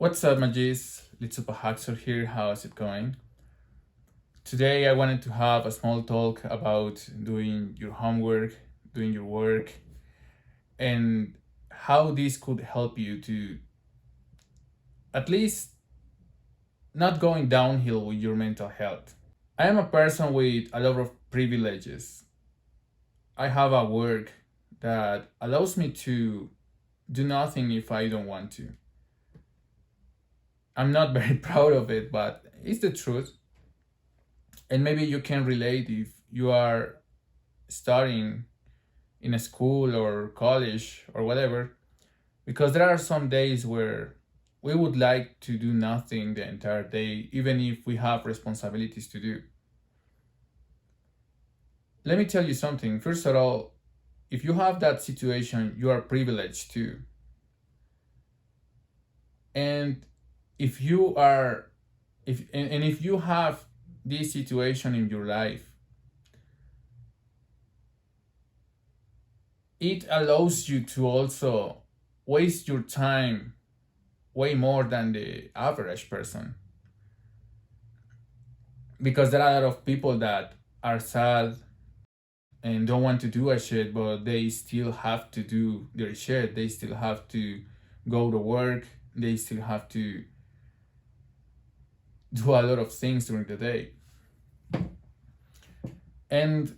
What's up, Magis? Litsupa Haxor here. How's it going? Today, I wanted to have a small talk about doing your homework, doing your work, and how this could help you to at least not going downhill with your mental health. I am a person with a lot of privileges. I have a work that allows me to do nothing if I don't want to. I'm not very proud of it, but it's the truth. And maybe you can relate if you are studying in a school or college or whatever, because there are some days where we would like to do nothing the entire day, even if we have responsibilities to do. Let me tell you something. First of all, if you have that situation, you are privileged too. And if you are, if you have this situation in your life, it allows you to also waste your time way more than the average person, because there are a lot of people that are sad and don't want to do a shit, but they still have to do their shit. They still have to go to work. They still have to do a lot of things during the day. And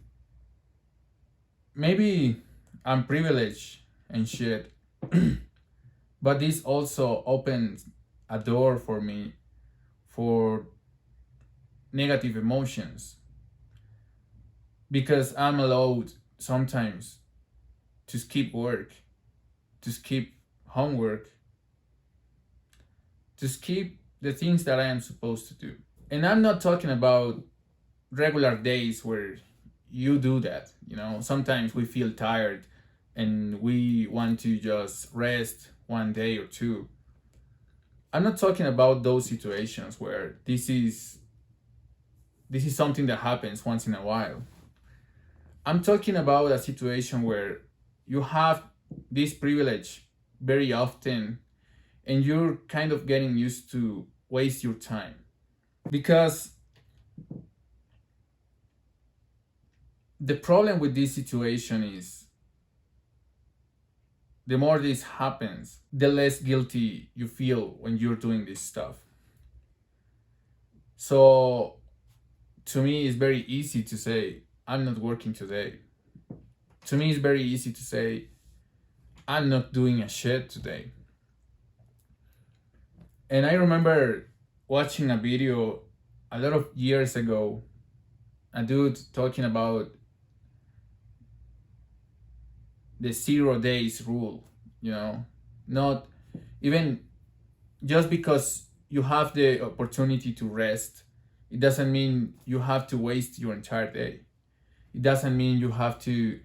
maybe I'm privileged and shit, but this also opens a door for me for negative emotions, because I'm allowed sometimes to skip work, to skip homework, to skip the things that I am supposed to do. And I'm not talking about regular days where you do that. Sometimes we feel tired and we want to just rest one day or two. I'm not talking about those situations where this is something that happens once in a while. I'm talking about a situation where you have this privilege very often and you're kind of getting used to waste your time. Because the problem with this situation is the more this happens, the less guilty you feel when you're doing this stuff. So to me, it's very easy to say, I'm not working today. To me, it's very easy to say, I'm not doing a shit today. And I remember watching a video a lot of years ago, a dude talking about the 0 days rule, not even just because you have the opportunity to rest, it doesn't mean you have to waste your entire day. It doesn't mean you have to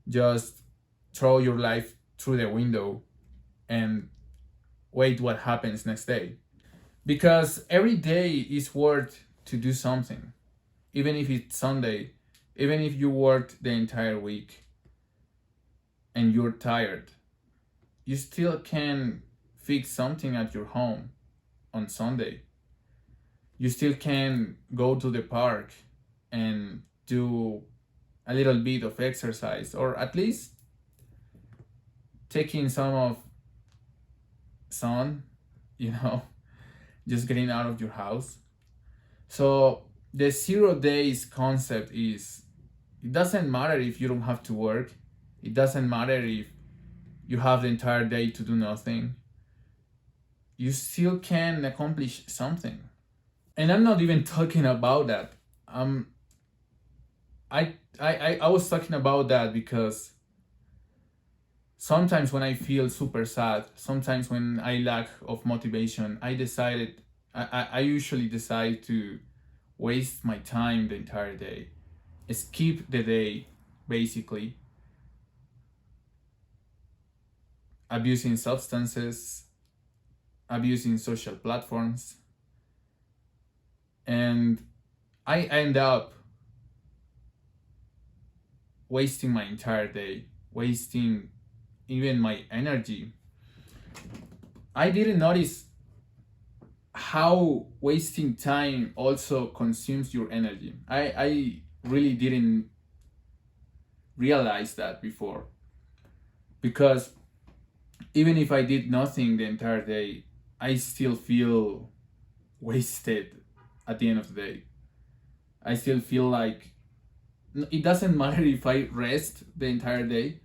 just throw your life through the window and wait what happens next day. Because every day is worth to do something. Even if it's Sunday, even if you worked the entire week and you're tired, you still can fix something at your home on Sunday. You still can go to the park and do a little bit of exercise, or at least taking some of sun, just getting out of your house. So the 0 days concept is, it doesn't matter if you don't have to work. It doesn't matter if you have the entire day to do nothing. You still can accomplish something. And I'm not even talking about that. I was talking about that because sometimes when I feel super sad, sometimes when I lack of motivation, I usually decide to waste my time the entire day, skip the day, basically, abusing substances, abusing social platforms, and I end up wasting my entire day, wasting even my energy. I didn't notice how wasting time also consumes your energy. I really didn't realize that before, because even if I did nothing the entire day, I still feel wasted at the end of the day. I still feel like it doesn't matter if I rest the entire day.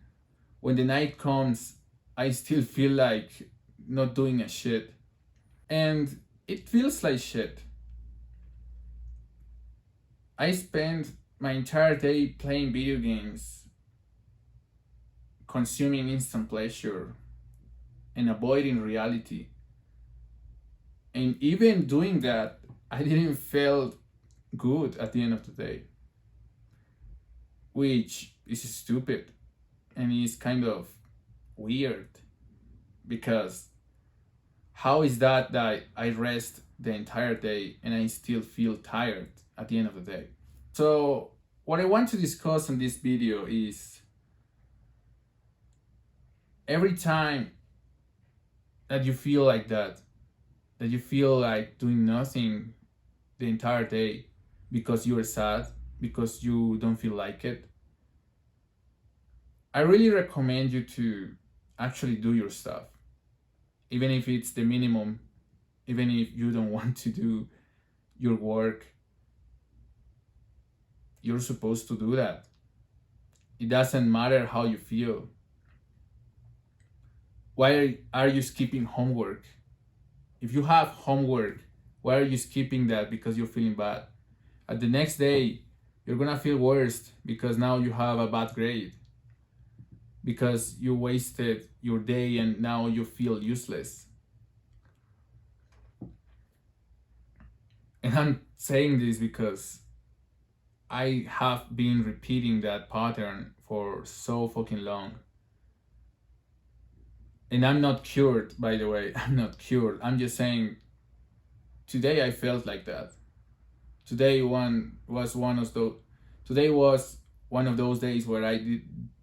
When the night comes, I still feel like not doing a shit. And it feels like shit. I spend my entire day playing video games, consuming instant pleasure, and avoiding reality. And even doing that, I didn't feel good at the end of the day, which is stupid and is kind of weird, because how is that I rest the entire day and I still feel tired at the end of the day? So what I want to discuss in this video is, every time that you feel like that you feel like doing nothing the entire day because you're sad, because you don't feel like it, I really recommend you to actually do your stuff. Even if it's the minimum, even if you don't want to do your work, you're supposed to do that. It doesn't matter how you feel. Why are you skipping homework? If you have homework, why are you skipping that because you're feeling bad? At the next day, you're gonna feel worse because now you have a bad grade, because you wasted your day and now you feel useless. And I'm saying this because I have been repeating that pattern for so fucking long. And I'm not cured, by the way. I'm not cured. I'm just saying, today I felt like that. Today one was one of those. Today was one of those days where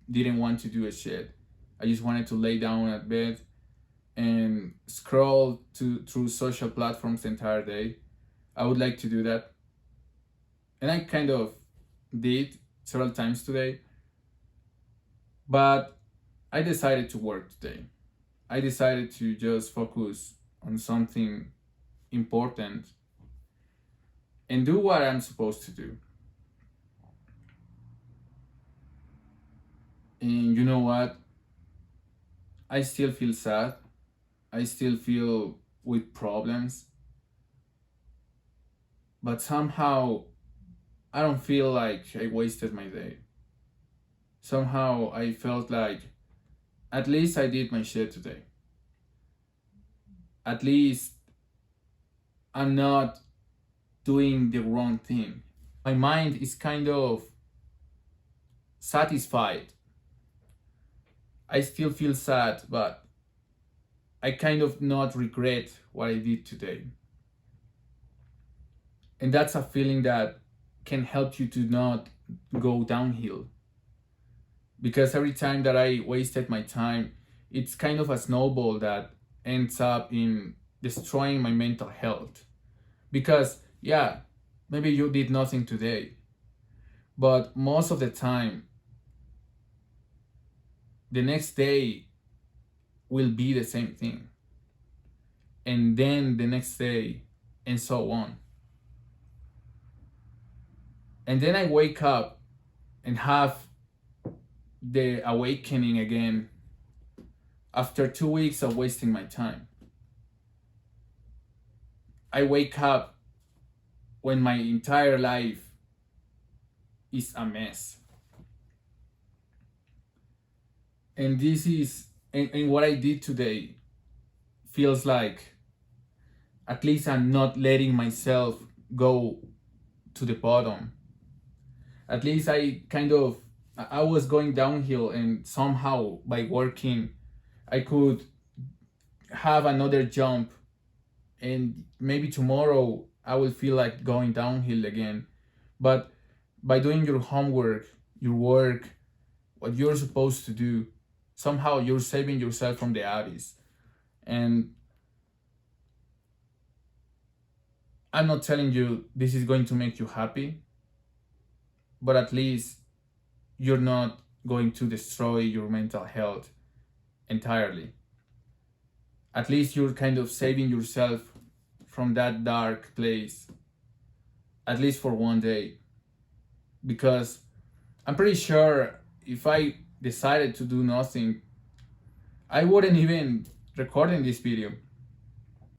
didn't want to do a shit. I just wanted to lay down at bed and scroll through social platforms the entire day. I would like to do that, and I kind of did several times today. But I decided to work today. I decided to just focus on something important and do what I'm supposed to do. And you know what? I still feel sad. I still feel with problems. But somehow I don't feel like I wasted my day. Somehow I felt like at least I did my shit today. At least I'm not doing the wrong thing. My mind is kind of satisfied. I still feel sad, but I kind of not regret what I did today. And that's a feeling that can help you to not go downhill. Because every time that I wasted my time, it's kind of a snowball that ends up in destroying my mental health. Because, yeah, maybe you did nothing today, but most of the time, the next day will be the same thing. And then the next day, and so on. And then I wake up and have the awakening again after 2 weeks of wasting my time. I wake up when my entire life is a mess. And this is, and what I did today feels like at least I'm not letting myself go to the bottom. At least I was going downhill, and somehow by working, I could have another jump, and maybe tomorrow I will feel like going downhill again. But by doing your homework, your work, what you're supposed to do, somehow you're saving yourself from the abyss. And I'm not telling you this is going to make you happy, but at least you're not going to destroy your mental health entirely. At least you're kind of saving yourself from that dark place, at least for one day. Because I'm pretty sure if I decided to do nothing, I wouldn't even recording this video.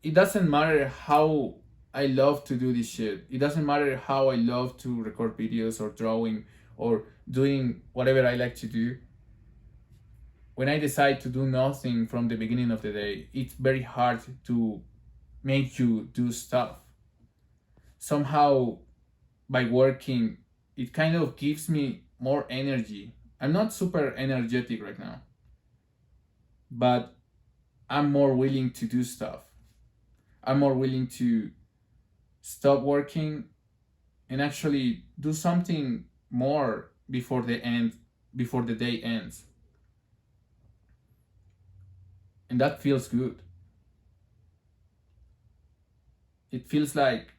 It doesn't matter how I love to do this shit. It doesn't matter how I love to record videos or drawing or doing whatever I like to do. When I decide to do nothing from the beginning of the day, it's very hard to make you do stuff. Somehow, by working, it kind of gives me more energy. I'm not super energetic right now, but I'm more willing to do stuff. I'm more willing to stop working and actually do something more before the day ends. And that feels good. It feels like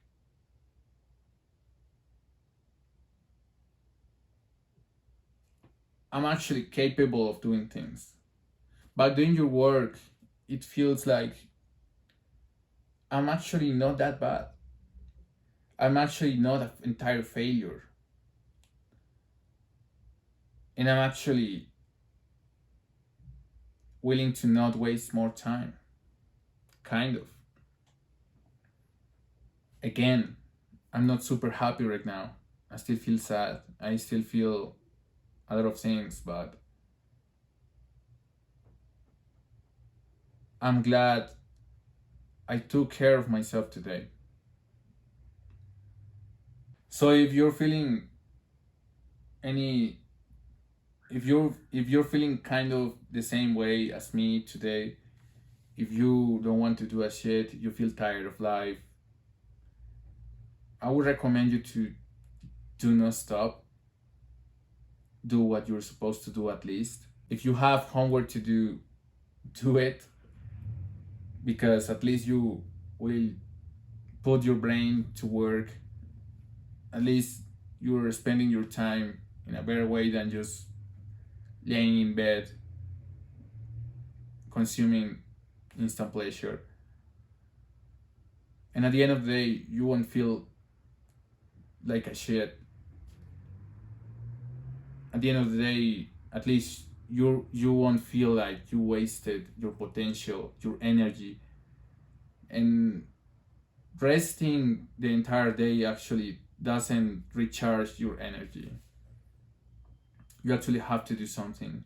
I'm actually capable of doing things. By doing your work, it feels like I'm actually not that bad. I'm actually not an entire failure. And I'm actually willing to not waste more time. Kind of. Again, I'm not super happy right now. I still feel sad. I still feel a lot of things, but I'm glad I took care of myself today. So if you're feeling any if you're feeling kind of the same way as me today, if you don't want to do a shit, you feel tired of life, I would recommend you to do not stop. Do what you're supposed to do at least. If you have homework to do, do it, because at least you will put your brain to work. At least you're spending your time in a better way than just laying in bed consuming instant pleasure. And at the end of the day, you won't feel like a shit. At the end of the day, at least you won't feel like you wasted your potential, your energy. And resting the entire day actually doesn't recharge your energy. You actually have to do something.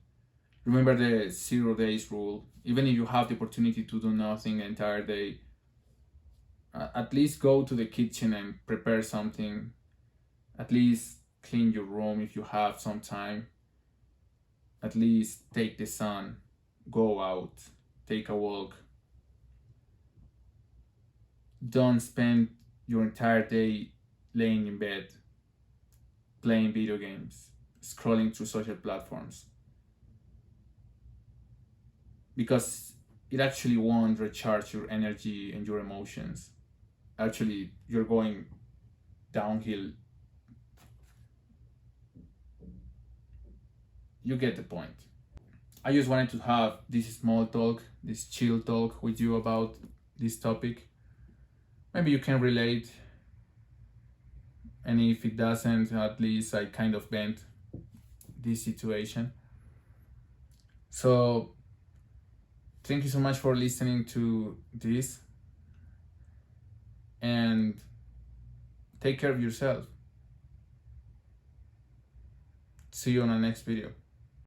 Remember the 0 days rule. Even if you have the opportunity to do nothing the entire day, at least go to the kitchen and prepare something. At least clean your room if you have some time. At least take the sun, go out, take a walk. Don't spend your entire day laying in bed, playing video games, scrolling through social platforms. Because it actually won't recharge your energy and your emotions. Actually, you're going downhill. You get the point. I just wanted to have this small talk, this chill talk with you about this topic. Maybe you can relate, and if it doesn't, at least I kind of bent this situation. So thank you so much for listening to this, and take care of yourself. See you on the next video.